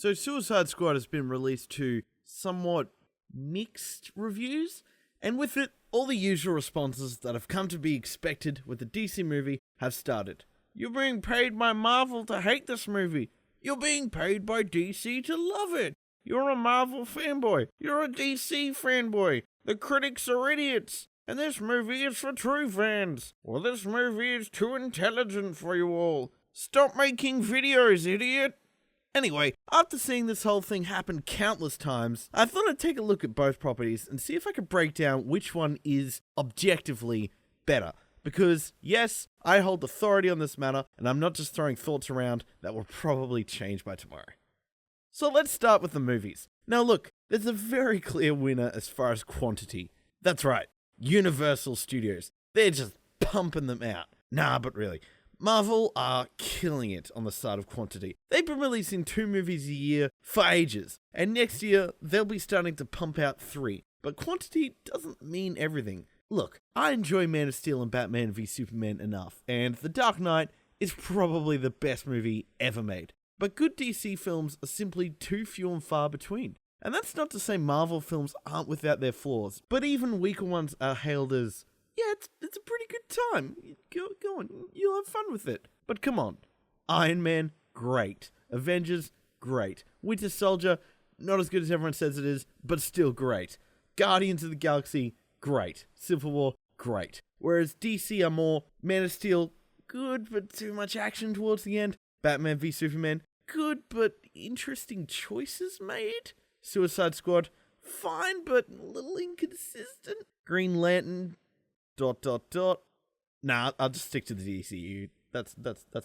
So Suicide Squad has been released to somewhat mixed reviews, and with it, all the usual responses that have come to be expected with the DC movie have started. You're being paid by Marvel to hate this movie. You're being paid by DC to love it. You're a Marvel fanboy. You're a DC fanboy. The critics are idiots. And this movie is for true fans. Or this movie is too intelligent for you all. Stop making videos, idiot. Anyway, after seeing this whole thing happen countless times, I thought I'd take a look at both properties and see if I could break down which one is objectively better. Because, yes, I hold authority on this matter, and I'm not just throwing thoughts around that will probably change by tomorrow. So let's start with the movies. Now look, there's a very clear winner as far as quantity. That's right, Universal Studios. They're just pumping them out. Nah, but really, Marvel are killing it on the side of quantity. They've been releasing 2 movies a year for ages, and next year they'll be starting to pump out 3. But quantity doesn't mean everything. Look, I enjoy Man of Steel and Batman v Superman enough, and The Dark Knight is probably the best movie ever made. But good DC films are simply too few and far between. And that's not to say Marvel films aren't without their flaws, but even weaker ones are hailed as, yeah, it's a pretty good time. Go on, you'll have fun with it. But come on. Iron Man, great. Avengers, great. Winter Soldier, not as good as everyone says it is, but still great. Guardians of the Galaxy, great. Civil War, great. Whereas DC are more Man of Steel, good but too much action towards the end. Batman v Superman, good but interesting choices made. Suicide Squad, fine but a little inconsistent. Green Lantern, ... Nah, I'll just stick to the DCU. That's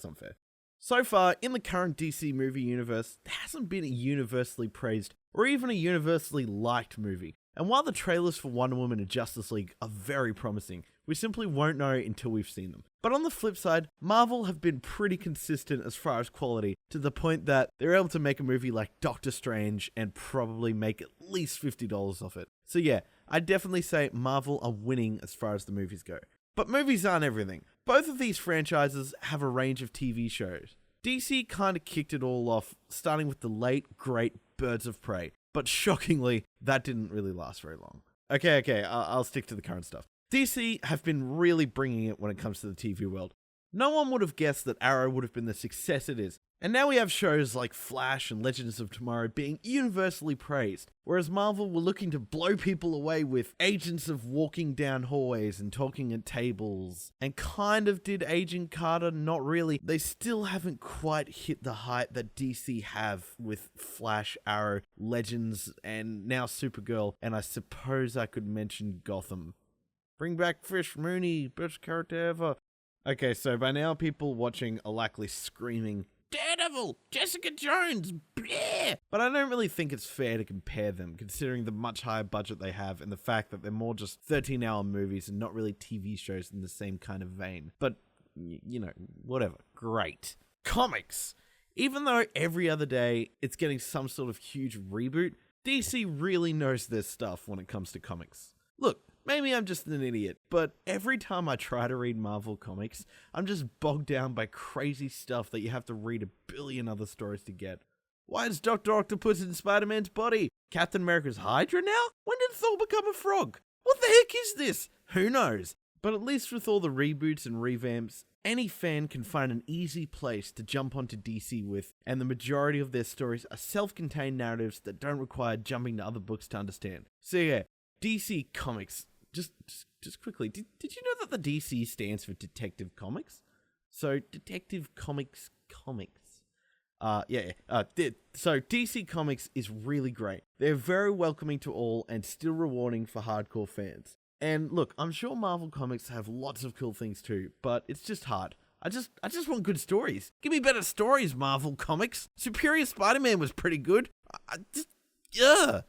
unfair. So far, in the current DC movie universe, there hasn't been a universally praised or even a universally liked movie. And while the trailers for Wonder Woman and Justice League are very promising, we simply won't know until we've seen them. But on the flip side, Marvel have been pretty consistent as far as quality, to the point that they're able to make a movie like Doctor Strange and probably make at least $50 off it. So yeah, I'd definitely say Marvel are winning as far as the movies go. But movies aren't everything. Both of these franchises have a range of TV shows. DC kind of kicked it all off, starting with the late, great Birds of Prey. But shockingly, that didn't really last very long. Okay, I'll stick to the current stuff. DC have been really bringing it when it comes to the TV world. No one would have guessed that Arrow would have been the success it is. And now we have shows like Flash and Legends of Tomorrow being universally praised, whereas Marvel were looking to blow people away with Agents of walking down hallways and talking at tables, and kind of did Agent Carter, not really. They still haven't quite hit the height that DC have with Flash, Arrow, Legends, and now Supergirl, and I suppose I could mention Gotham. Bring back Fish Mooney, best character ever. Okay, so by now people watching are likely screaming, Daredevil, Jessica Jones, bleh! But I don't really think it's fair to compare them, considering the much higher budget they have and the fact that they're more just 13-hour movies and not really TV shows in the same kind of vein. But, you know, whatever. Great. Comics. Even though every other day it's getting some sort of huge reboot, DC really knows their stuff when it comes to comics. Look, maybe I'm just an idiot, but every time I try to read Marvel comics, I'm just bogged down by crazy stuff that you have to read a billion other stories to get. Why is Dr. Octopus in Spider-Man's body? Captain America's Hydra now? When did Thor become a frog? What the heck is this? Who knows? But at least with all the reboots and revamps, any fan can find an easy place to jump onto DC with, and the majority of their stories are self-contained narratives that don't require jumping to other books to understand. So yeah, DC Comics. Just quickly, did you know that the DC stands for Detective Comics? So, Detective Comics. So DC Comics is really great. They're very welcoming to all and still rewarding for hardcore fans. And look, I'm sure Marvel Comics have lots of cool things too, but it's just hard. I just want good stories. Give me better stories, Marvel Comics. Superior Spider-Man was pretty good. So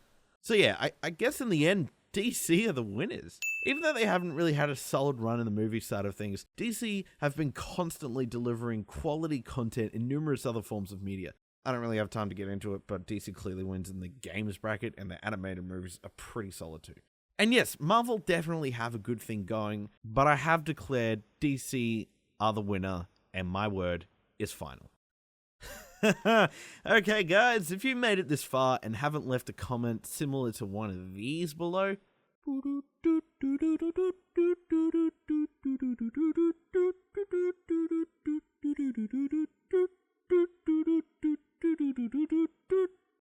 yeah, I guess in the end, DC are the winners. Even though they haven't really had a solid run in the movie side of things, DC have been constantly delivering quality content in numerous other forms of media. I don't really have time to get into it, but DC clearly wins in the games bracket, and the animated movies are pretty solid too. And yes, Marvel definitely have a good thing going, but I have declared DC are the winner, and my word is final. Okay, guys, if you made it this far and haven't left a comment similar to one of these below,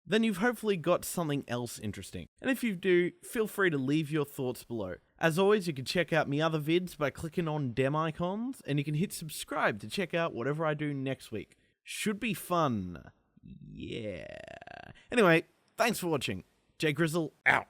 then you've hopefully got something else interesting. And if you do, feel free to leave your thoughts below. As always, you can check out my other vids by clicking on dem icons, and you can hit subscribe to check out whatever I do next week. Should be fun. Yeah. Anyway, thanks for watching. Jay Grizzle, out.